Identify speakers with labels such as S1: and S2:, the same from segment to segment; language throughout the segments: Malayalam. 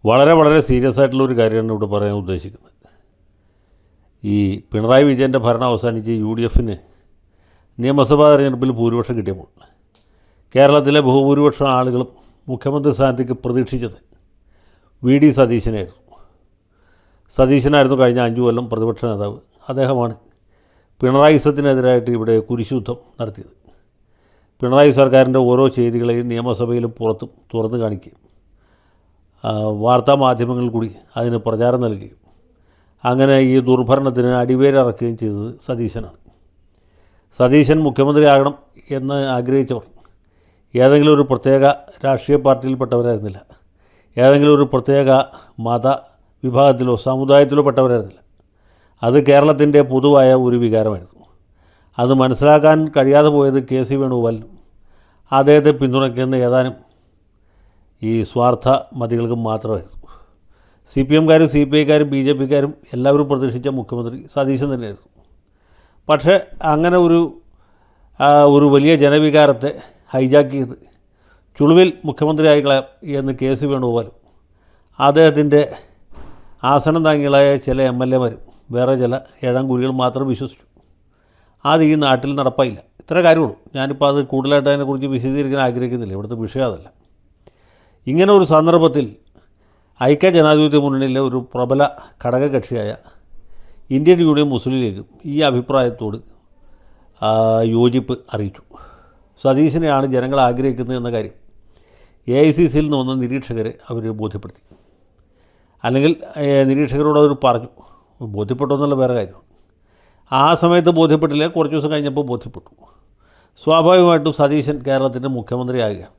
S1: വളരെ വളരെ സീരിയസ് ആയിട്ടുള്ളൊരു കാര്യമാണ് ഇവിടെ പറയാൻ ഉദ്ദേശിക്കുന്നത്. ഈ പിണറായി വിജയൻ്റെ ഭരണം അവസാനിച്ച് UDF നിയമസഭാ തെരഞ്ഞെടുപ്പിൽ ഭൂരിപക്ഷം കിട്ടിയപ്പോൾ കേരളത്തിലെ ബഹുഭൂരിപക്ഷം ആളുകളും മുഖ്യമന്ത്രി സ്ഥാനത്തേക്ക് പ്രതീക്ഷിച്ചത് VD സതീശനായിരുന്നു. സതീശനായിരുന്നു കഴിഞ്ഞ 5 കൊല്ലം പ്രതിപക്ഷ നേതാവ്. അദ്ദേഹമാണ് പിണറായിസത്തിനെതിരായിട്ട് ഇവിടെ കുരിശുയുദ്ധം നടത്തിയത്. പിണറായി സർക്കാരിൻ്റെ ഓരോ ചെയ്തികളെയും നിയമസഭയിലും പുറത്തും തുറന്നു കാണിക്കുകയും വാർത്താ മാധ്യമങ്ങളിൽ കൂടി അതിന് പ്രചാരം നൽകുകയും അങ്ങനെ ഈ ദുർഭരണത്തിന് അടിവേരിറക്കുകയും ചെയ്തത് സതീശനാണ്. സതീശൻ മുഖ്യമന്ത്രിയാകണം എന്ന് ആഗ്രഹിച്ചവർ ഏതെങ്കിലും ഒരു പ്രത്യേക രാഷ്ട്രീയ പാർട്ടിയിൽപ്പെട്ടവരായിരുന്നില്ല, ഏതെങ്കിലും ഒരു പ്രത്യേക മത വിഭാഗത്തിലോ സമുദായത്തിലോ പെട്ടവരായിരുന്നില്ല. അത് കേരളത്തിൻ്റെ പൊതുവായ ഒരു വികാരമായിരുന്നു. അത് മനസ്സിലാക്കാൻ കഴിയാതെ പോയത് KC വേണുഗോപാലിനും അദ്ദേഹത്തെ പിന്തുണയ്ക്കുന്ന ഏതാനും ഈ സ്വാർത്ഥ മതികൾക്കും മാത്രമായിരുന്നു. CPM-കാരും CPI-ക്കാരും BJP-ക്കാരും എല്ലാവരും പ്രതീക്ഷിച്ച മുഖ്യമന്ത്രി സതീശൻ തന്നെയായിരുന്നു. പക്ഷേ അങ്ങനെ ഒരു വലിയ ജനവികാരത്തെ ഹൈജാക്ക് ചെയ്ത് ചുളുവിൽ മുഖ്യമന്ത്രിയായി കളയാം എന്ന് KC വേണുഗോപാലും അദ്ദേഹത്തിൻ്റെ ആസനം താങ്ങികളായ ചില MLA-മാരും വേറെ ചില ഏഴാംകുലികൾ മാത്രം വിശ്വസിച്ചു. അത് ഈ നാട്ടിൽ നടപ്പായില്ല. ഇത്ര കാര്യമുള്ളൂ. ഞാനിപ്പോൾ അത് കൂടുതലായിട്ട് അതിനെക്കുറിച്ച് വിശദീകരിക്കാൻ ആഗ്രഹിക്കുന്നില്ല. ഇവിടുത്തെ വിഷയം അതല്ല. ഇങ്ങനെ ഒരു സന്ദർഭത്തിൽ ഐക്യ ജനാധിപത്യ മുന്നണിയിലെ ഒരു പ്രബല ഘടകകക്ഷിയായ ഇന്ത്യൻ യൂണിയൻ മുസ്ലിം ലീഗും ഈ അഭിപ്രായത്തോട് യോജിപ്പ് അറിയിച്ചു. സതീശനെയാണ് ജനങ്ങൾ ആഗ്രഹിക്കുന്നത് എന്ന കാര്യം AICC-യിൽ നിന്ന് വന്ന നിരീക്ഷകരെ അവർ ബോധ്യപ്പെടുത്തി. അല്ലെങ്കിൽ നിരീക്ഷകരോട് അവർ പറഞ്ഞു. ബോധ്യപ്പെട്ടോ എന്നുള്ള വേറെ കാര്യമാണ്. ആ സമയത്ത് ബോധ്യപ്പെട്ടില്ല, കുറച്ച് ദിവസം കഴിഞ്ഞപ്പോൾ ബോധ്യപ്പെട്ടു. സ്വാഭാവികമായിട്ടും സതീശൻ കേരളത്തിൻ്റെ മുഖ്യമന്ത്രിയാകുകയാണ്.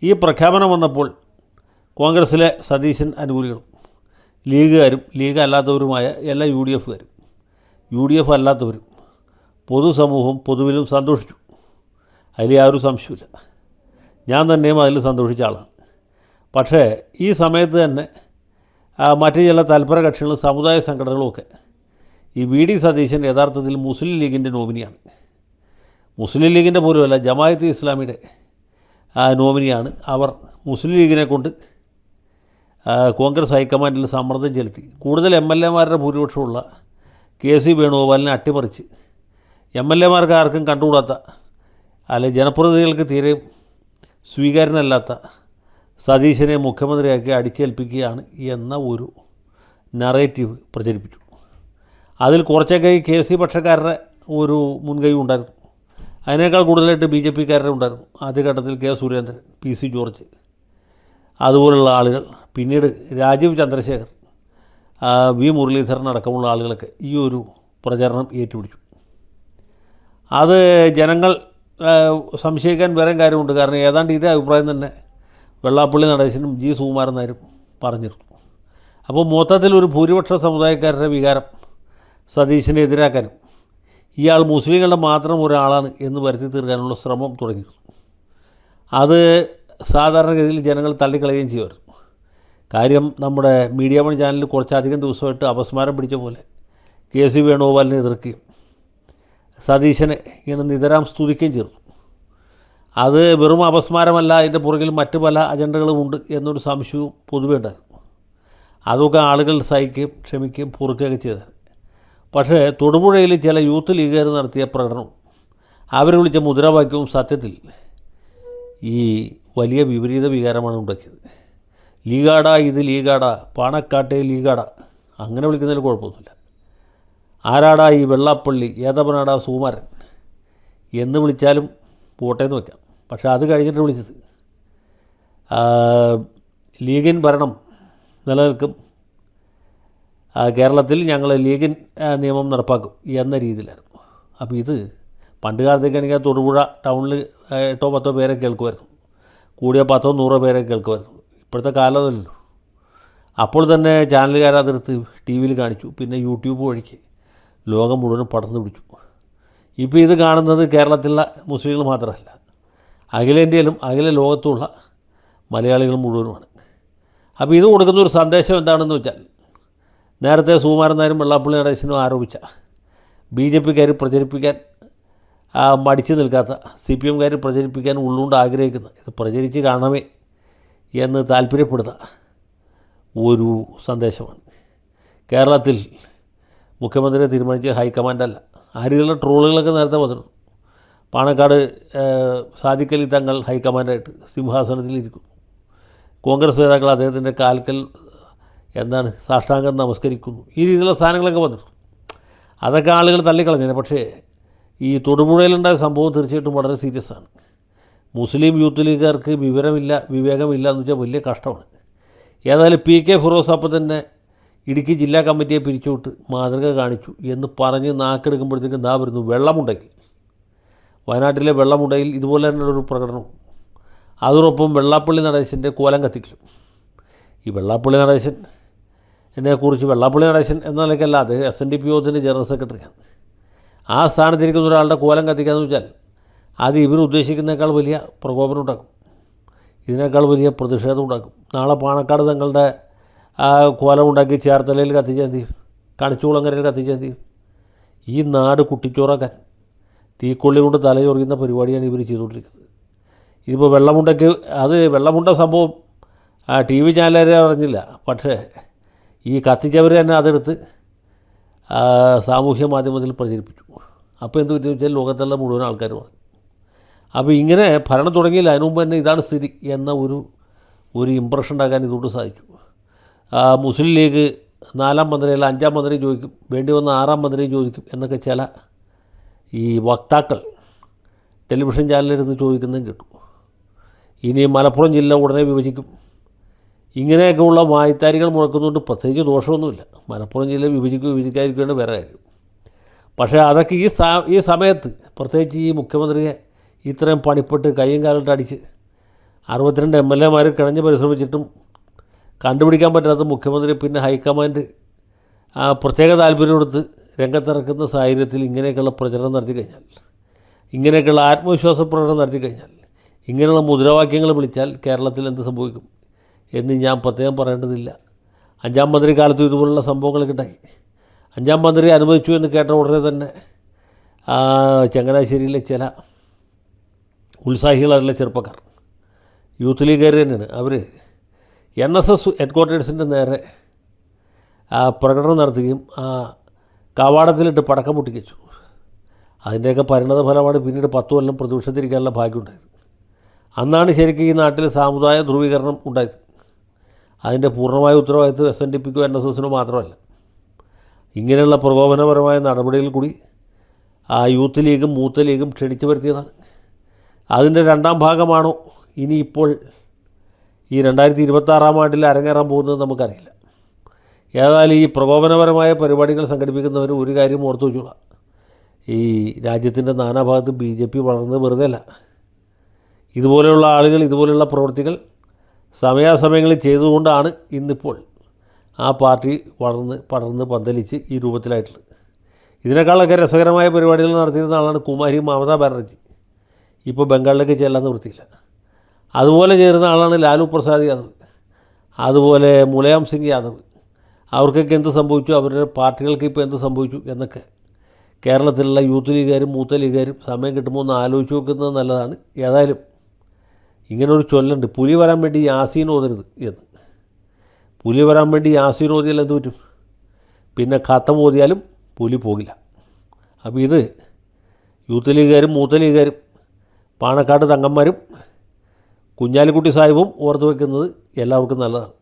S1: ഈ പ്രഖ്യാപനം വന്നപ്പോൾ കോൺഗ്രസ്സിലെ സതീശൻ അനുകൂലികളും ലീഗുകാരും ലീഗ് അല്ലാത്തവരുമായ എല്ലാ UDF-കാരും UDF അല്ലാത്തവരും പൊതുസമൂഹവും പൊതുവിലും സന്തോഷിച്ചു. അതിൽ യാതൊരു സംശയമില്ല. ഞാൻ തന്നെയും അതിൽ സന്തോഷിച്ച ആളാണ്. പക്ഷേ ഈ സമയത്ത് തന്നെ മറ്റു ചില തൽപര കക്ഷികളും സമുദായ സംഘടനകളുമൊക്കെ ഈ VD സതീശൻ യഥാർത്ഥത്തിൽ മുസ്ലിം ലീഗിൻ്റെ നോമിനിയാണ്. മുസ്ലിം ലീഗിൻ്റെ പോലുമല്ല, ജമാഅത്തെ ഇസ്ലാമിയുടെ നോമിനിയാണ്. അവർ മുസ്ലിം ലീഗിനെ കൊണ്ട് കോൺഗ്രസ് ഹൈക്കമാൻഡിൽ സമ്മർദ്ദം ചെലുത്തി കൂടുതൽ MLA-മാരുടെ ഭൂരിപക്ഷമുള്ള KC വേണുഗോപാലിനെ അട്ടിമറിച്ച് MLA-മാർക്ക് ആർക്കും കണ്ടുകൂടാത്ത അല്ലെങ്കിൽ ജനപ്രതിനിധികൾക്ക് തീരെ സ്വീകാര്യനല്ലാത്ത സതീശനെ മുഖ്യമന്ത്രിയാക്കി അടിച്ചേൽപ്പിക്കുകയാണ് എന്ന ഒരു നറേറ്റീവ് പ്രചരിപ്പിച്ചു. അതിൽ കുറച്ചൊക്കെ KC പക്ഷക്കാരുടെ ഒരു മുൻകൈ ഉണ്ടായിരുന്നു. അതിനേക്കാൾ കൂടുതലായിട്ട് BJP-ക്കാരുടെ ഉണ്ടായിരുന്നു. ആദ്യഘട്ടത്തിൽ K. സുരേന്ദ്രൻ, PC ജോർജ് അതുപോലുള്ള ആളുകൾ, പിന്നീട് രാജീവ് ചന്ദ്രശേഖർ, V. മുരളീധരൻ അടക്കമുള്ള ആളുകളൊക്കെ ഈ ഒരു പ്രചരണം ഏറ്റുപിടിച്ചു. അത് ജനങ്ങൾ സംശയിക്കാൻ വേറെ കാര്യമുണ്ട്. കാരണം ഏതാണ്ട് ഇതേ അഭിപ്രായം തന്നെ വെള്ളാപ്പള്ളി നടേശനും G. സുകുമാരൻ നായരും പറഞ്ഞിരുന്നു. അപ്പോൾ മൊത്തത്തിൽ ഒരു ഭൂരിപക്ഷ സമുദായക്കാരുടെ വികാരം സതീശനെ എതിരാക്കാനും ഇയാൾ മുസ്ലിങ്ങളുടെ മാത്രം ഒരാളാണ് എന്ന് വരുത്തി തീർക്കാനുള്ള ശ്രമം തുടങ്ങിയിരുന്നു. അത് സാധാരണഗതിയിൽ ജനങ്ങൾ തള്ളിക്കളയുകയും ചെയ്യുമായിരുന്നു. കാര്യം നമ്മുടെ മീഡിയ വൺ ചാനലിൽ കുറച്ചധികം ദിവസമായിട്ട് അപസ്മാരം പിടിച്ച പോലെ KC വേണുഗോപാലിനെ എതിർക്കുകയും സതീശനെ ഇങ്ങനെ നിതരാം സ്തുതിക്കുകയും ചെയ്തു. അത് വെറും അപസ്മാരമല്ല, അതിൻ്റെ പുറകിൽ മറ്റ് പല അജണ്ടകളുമുണ്ട് എന്നൊരു സംശയവും പൊതുവെ ഉണ്ടായിരുന്നു. അതൊക്കെ ആളുകൾ സഹിക്കുകയും ക്ഷമിക്കുകയും പൊറുക്കുകയൊക്കെ ചെയ്തത്. പക്ഷേ തൊടുപുഴയിൽ ചില യൂത്ത് ലീഗുകാർ നടത്തിയ പ്രകടനവും അവർ വിളിച്ച മുദ്രാവാക്യവും സത്യത്തിൽ ഈ വലിയ വിപരീത വികാരമാണ് ഉണ്ടാക്കിയത്. ലീഗാട, ഇത് ലീഗാട, പാണക്കാട്ടെ ലീഗാട, അങ്ങനെ വിളിക്കുന്നതിൽ കുഴപ്പമൊന്നുമില്ല. ആരാടാ ഈ വെള്ളാപ്പള്ളി, ഏതവനാടാ സുകുമാരൻ എന്ന് വിളിച്ചാലും പോട്ടേന്ന് വയ്ക്കാം. പക്ഷേ അത് കഴിഞ്ഞിട്ട് വിളിച്ചത് ലീഗിൻ ഭരണം നിലനിൽക്കും, കേരളത്തിൽ ഞങ്ങൾ ലീഗിൻ നിയമം നടപ്പാക്കും എന്ന രീതിയിലായിരുന്നു. അപ്പോൾ ഇത് പണ്ട് കാലത്തേക്കാണെങ്കിൽ തൊടുപുഴ ടൗണിൽ 8-10 പേരെ കേൾക്കുമായിരുന്നു, കൂടിയ 10-100 പേരെ കേൾക്കുമായിരുന്നു. ഇപ്പോഴത്തെ കാലമല്ലല്ലോ. അപ്പോൾ തന്നെ ചാനലുകാരതെടുത്ത് TV-യിൽ കാണിച്ചു, പിന്നെ YouTube വഴിക്ക് ലോകം മുഴുവനും പടർന്നു പിടിച്ചു. ഇപ്പോൾ ഇത് കാണുന്നത് കേരളത്തിലുള്ള മുസ്ലിങ്ങൾ മാത്രമല്ല, അഖിലേന്ത്യയിലും അഖില ലോകത്തുമുള്ള മലയാളികൾ മുഴുവനുമാണ്. അപ്പോൾ ഇത് കൊടുക്കുന്നൊരു സന്ദേശം എന്താണെന്ന് വെച്ചാൽ, നേരത്തെ സുകുമാരൻ നായരും വെള്ളാപ്പള്ളി നടേശനും ആരോപിച്ച BJP-ക്കാർ പ്രചരിപ്പിക്കാൻ മടിച്ചു നിൽക്കാത്ത, CPM-കാർ പ്രചരിപ്പിക്കാൻ ഉള്ളുകൊണ്ട് ആഗ്രഹിക്കുന്ന, ഇത് പ്രചരിച്ച് കാണണമേ എന്ന് താല്പര്യപ്പെടുന്ന ഒരു സന്ദേശമാണ്. കേരളത്തിൽ മുഖ്യമന്ത്രിയെ തീരുമാനിച്ച ഹൈക്കമാൻഡല്ല. ആ രീതിയിലുള്ള ട്രോളുകളൊക്കെ നേരത്തെ വന്നിരുന്നു. പാണക്കാട് സാദിഖ് അലി തങ്ങൾ ഹൈക്കമാൻഡായിട്ട് സിംഹാസനത്തിലിരിക്കുന്നു. കോൺഗ്രസ് നേതാക്കൾ അദ്ദേഹത്തിൻ്റെ കാൽക്കൽ സാഷ്ടാംഗം നമസ്കരിക്കുന്നു. ഈ രീതിയിലുള്ള സാധനങ്ങളൊക്കെ വന്നിരുന്നു. അതൊക്കെ ആളുകൾ തള്ളിക്കളഞ്ഞേനെ. പക്ഷേ ഈ തൊടുപുഴയിലുണ്ടായ സംഭവം തീർച്ചയായിട്ടും വളരെ സീരിയസ് ആണ്. മുസ്ലിം യൂത്ത് ലീഗുകാർക്ക് വിവേകമില്ല എന്ന് വെച്ചാൽ വലിയ കഷ്ടമാണ്. ഏതായാലും PK ഫിറോസ് അപ്പം തന്നെ ഇടുക്കി ജില്ലാ കമ്മിറ്റിയെ പിരിച്ചുവിട്ട് മാതൃക കാണിച്ചു എന്ന് പറഞ്ഞ് നാക്കെടുക്കുമ്പോഴത്തേക്കും എന്താ വരുന്നു വെള്ളമുണ്ടയിൽ. വയനാട്ടിലെ വെള്ളമുണ്ടയിൽ ഇതുപോലെ തന്നെയുള്ളൊരു പ്രകടനവും അതോടൊപ്പം വെള്ളാപ്പള്ളി നടേശൻ്റെ കോലം കത്തിക്കലും. ഈ വെള്ളാപ്പള്ളി നടേശൻ വെള്ളാപ്പള്ളി നടേശൻ എന്ന നിലയ്ക്കല്ല, അത് SNDP യോഗത്തിൻ്റെ ജനറൽ സെക്രട്ടറിയാണ്. ആ സ്ഥാനത്തിരിക്കുന്ന ഒരാളുടെ കോലം കത്തിക്കാന്ന് വെച്ചാൽ അത് ഇവർ ഉദ്ദേശിക്കുന്നതിനേക്കാൾ വലിയ പ്രകോപനം ഉണ്ടാക്കും, ഇതിനേക്കാൾ വലിയ പ്രതിഷേധം ഉണ്ടാക്കും. നാളെ പാണക്കാട് തങ്ങളുടെ കോലം ഉണ്ടാക്കി ചേർത്തലയിൽ കത്തിച്ചാൽ ചെയ്യും, കണിച്ചുകുളങ്ങരയിൽ കത്തിച്ചാൽ ചെയ്യും. ഈ നാട് കുട്ടിച്ചോറാക്കാൻ തീക്കൊള്ളി കൊണ്ട് തലചൊറിയുന്ന പരിപാടിയാണ് ഇവർ ചെയ്തുകൊണ്ടിരിക്കുന്നത്. ഇതിപ്പോൾ വെള്ളമുണ്ട സംഭവം TV ചാനലുകാരെ അറിഞ്ഞില്ല. പക്ഷേ ഈ കത്തിച്ചവർ തന്നെ അതെടുത്ത് സാമൂഹ്യ മാധ്യമത്തിൽ പ്രചരിപ്പിച്ചു. അപ്പോൾ എന്ത് പറ്റുമെന്ന് വെച്ചാൽ ലോകത്തുള്ള മുഴുവൻ ആൾക്കാർ പറഞ്ഞു. അപ്പോൾ ഇങ്ങനെ ഭരണം തുടങ്ങിയില്ല, അതിനു മുമ്പ് തന്നെ ഇതാണ് സ്ഥിതി എന്ന ഒരു ഇമ്പ്രഷൻ ഉണ്ടാക്കാൻ ഇതുകൊണ്ട് സാധിച്ചു. മുസ്ലിം ലീഗ് 4-ാം മന്ത്രിയല്ല 5-ാം മന്ത്രിയും ചോദിക്കും, വേണ്ടി വന്ന 6-ാം മന്ത്രിയും ചോദിക്കും എന്നൊക്കെ ചില ഈ വക്താക്കൾ ടെലിവിഷൻ ചാനലിലിരുന്ന് ചോദിക്കുന്നതും കേട്ടു. ഇനി മലപ്പുറം ജില്ല ഉടനെ വിഭജിക്കും, ഇങ്ങനെയൊക്കെയുള്ള വായ്ത്താരികൾ മുഴക്കുന്നുണ്ട്. പ്രത്യേകിച്ച് ദോഷമൊന്നുമില്ല. മലപ്പുറം ജില്ല വിഭജിക്കാതിരിക്കേണ്ട വേറെ കാര്യം. പക്ഷേ അതൊക്കെ ഈ സമയത്ത് പ്രത്യേകിച്ച് ഈ മുഖ്യമന്ത്രിയെ ഇത്രയും പണിപ്പെട്ട് കയ്യും കാലിട്ട് അടിച്ച് 62 MLA-മാർ കിണഞ്ഞ് പരിശ്രമിച്ചിട്ടും കണ്ടുപിടിക്കാൻ പറ്റാത്ത മുഖ്യമന്ത്രി പിന്നെ ഹൈക്കമാൻഡ് പ്രത്യേക താല്പര്യം കൊടുത്ത് രംഗത്തിറക്കുന്ന സാഹചര്യത്തിൽ ഇങ്ങനെയൊക്കെയുള്ള പ്രചരണം നടത്തി കഴിഞ്ഞാൽ, ഇങ്ങനെയൊക്കെയുള്ള ആത്മവിശ്വാസ പ്രകടനം നടത്തി കഴിഞ്ഞാൽ, ഇങ്ങനെയുള്ള മുദ്രാവാക്യങ്ങൾ വിളിച്ചാൽ കേരളത്തിൽ എന്ത് സംഭവിക്കും എന്ന് ഞാൻ പ്രത്യേകം പറയേണ്ടതില്ല. 5-ാം മന്ത്രി കാലത്തും ഇതുപോലുള്ള സംഭവങ്ങളൊക്കെ ഉണ്ടായി. 5-ാം മന്ത്രി അനുവദിച്ചു എന്ന് കേട്ട ഉടനെ തന്നെ ചങ്ങനാശ്ശേരിയിലെ ചില ഉത്സാഹികളായിട്ടുള്ള ചെറുപ്പക്കാർ, യൂത്ത് ലീഗുകാർ തന്നെയാണ്, അവർ NSS ഹെഡ്ക്വാർട്ടേഴ്സിൻ്റെ നേരെ പ്രകടനം നടത്തുകയും കവാടത്തിലിട്ട് പടക്കം പൊട്ടിച്ചു. അതിൻ്റെയൊക്കെ പരിണത ഫലമാണ് പിന്നീട് 10 കൊല്ലം പ്രതിപക്ഷത്തിരിക്കാനുള്ള ഭാഗ്യമുണ്ടായത്. അന്നാണ് ശരിക്കും ഈ നാട്ടിൽ സാമുദായ ധ്രുവീകരണം ഉണ്ടായത്. അതിൻ്റെ പൂർണ്ണമായ ഉത്തരവാദിത്വം SNDPക്കോ NSSനോ മാത്രമല്ല. ഇങ്ങനെയുള്ള പ്രകോപനപരമായ നടപടികളിൽ കൂടി യൂത്ത് ലീഗും മൂത്ത ലീഗും ക്ഷണിച്ചു വരുത്തിയതാണ്. അതിൻ്റെ 2ാം ഭാഗമാണോ ഇനിയിപ്പോൾ ഈ 2026-ാം ആണ്ടിൽ അരങ്ങേറാൻ പോകുന്നത് നമുക്കറിയില്ല. ഏതായാലും ഈ പ്രകോപനപരമായ പരിപാടികൾ സംഘടിപ്പിക്കുന്നവർ ഒരു കാര്യം ഓർത്തു വെച്ചോളാം, ഈ രാജ്യത്തിൻ്റെ നാനാഭാഗത്ത് BJP വളർന്നത് വെറുതെ അല്ല. ഇതുപോലെയുള്ള ആളുകൾ ഇതുപോലെയുള്ള പ്രവൃത്തികൾ സമയാസമയങ്ങളിൽ ചെയ്തുകൊണ്ടാണ് ഇന്നിപ്പോൾ ആ പാർട്ടി പടർന്ന് പന്തലിച്ച് ഈ രൂപത്തിലായിട്ടുള്ളത്. ഇതിനേക്കാളൊക്കെ രസകരമായ പരിപാടികൾ നടത്തിയിരുന്ന ആളാണ് കുമാരി മമതാ ബാനർജി. ഇപ്പോൾ ബംഗാളിലേക്ക് ചെല്ലാൻ നിവൃത്തിയില്ല. അതുപോലെ ചേരുന്ന ആളാണ് ലാലു പ്രസാദ് യാദവ്, അതുപോലെ മുലായം സിംഗ് യാദവ്. അവർക്കൊക്കെ എന്ത് സംഭവിച്ചു, അവരുടെ പാർട്ടികൾക്ക് ഇപ്പോൾ എന്ത് സംഭവിച്ചു എന്നൊക്കെ കേരളത്തിലുള്ള യൂത്ത് ലീഗുകാരും മൂത്ത ലീഗുകാരും സമയം കിട്ടുമ്പോൾ ഒന്ന് ആലോചിച്ച് നോക്കുന്നത് നല്ലതാണ്. ഏതായാലും ഇങ്ങനൊരു ചൊല്ലുണ്ട്, പുലി വരാൻ വേണ്ടി യാസീൻ ഓതരുത് എന്ന്. പുലി വരാൻ വേണ്ടി യാസീൻ ഓതിയാൽ എന്ത് പറ്റും? പിന്നെ ഖത്തം ഓതിയാലും പുലി പോകില്ല. അപ്പോൾ ഇത് യൂത്ത് ലീഗുകാരും മൂത്ത ലീഗുകാരും പാണക്കാട് തങ്ങന്മാരും കുഞ്ഞാലിക്കുട്ടി സാഹിബും ഓർത്തു വയ്ക്കുന്നത് എല്ലാവർക്കും നല്ലതാണ്.